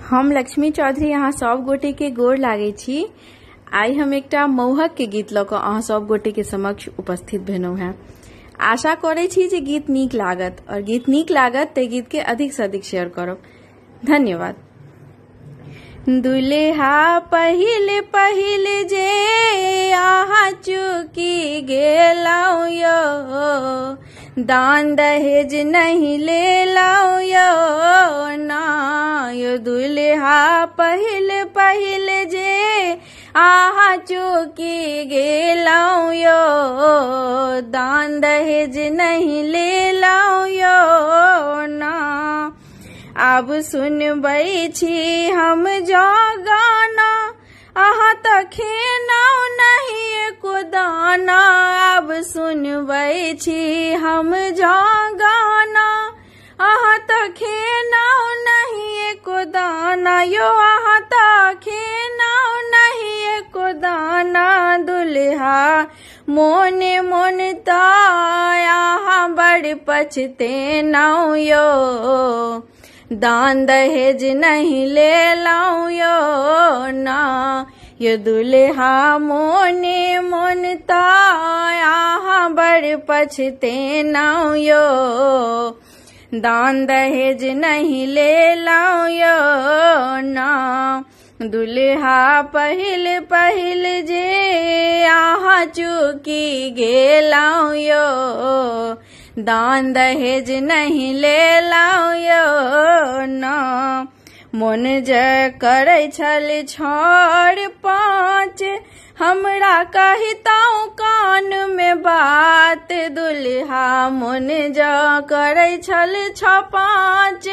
हम लक्ष्मी चौधरी यहाँ सब गोटे के गोर लागे छी। आई हम एकटा मौहक के गीत लऽ कऽ अहाँ सब गोटे के समक्ष उपस्थित भेलहुँ हैं। आशा करे छी जे गीत नीक लागत और गीत नीक लागत ते गीत के अधिक से अधिक शेयर करब। धन्यवाद। दुल्हा पहिल पहिल जे अहाँ चुकी गेलौ यो, दान दहेज नहीं ले लो यो ना यो। दुल्हा पहिल पहिल जे अहाँ चुकी गेलौ यो, दान दहेज नहीं ले लो यो ना। अब सुनबै छी हम जो गाना, अहाँ तऽ खेनौ नहीं एको दाना। अब सुनबै छी हम जो गाना, अहाँ तऽ खेनौ नहीं एको दाना यो, अहाँ तऽ खेनौ नहीं एको दाना। दुल्हा मोने मोन तऽ अहाँ बड़ पछतेनौ यो, दान दहेज नहीं ले लो यो ना यो। दुल्हा मोने मोन अहाँ बड़ पछतेनौ यो, दान दहेज नहीं ले लो यो ना। दुल्हा पहिल पहिल जे अहाँ चुकी गेलौ यो, दान दहेज नहीं ले लो यो ना। मोन जे करै छल छड़ पाँच, हमरा कहितौ कान में बात। दुल्हा मोन जे करै छल छ पाँच,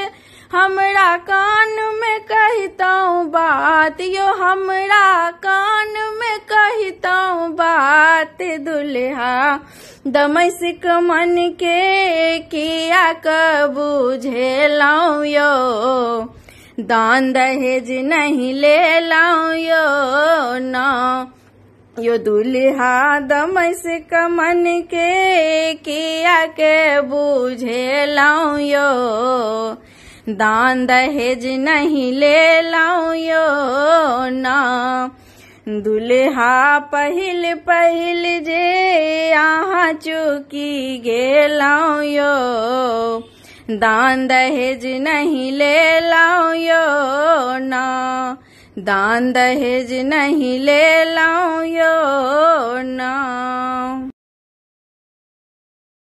हमरा कान में कहितौ बात यो, हमरा कान में कहितौ बात। दुल्हा दमैसिक मन के किया क बुझेलौ यो, दान दहेज नहीं ले लो यो ना यो। दुल्हा दमैसिक मन के किया के बुझेलौ यो, दान दहेज नहीं ले लो यो ना। दुल्हा पहिल पहिल जे अहाँ चुकी गेलौ यो, दान दहेज नहीं ले लो यो ना, दान दहेज नहीं ले लो यो ना।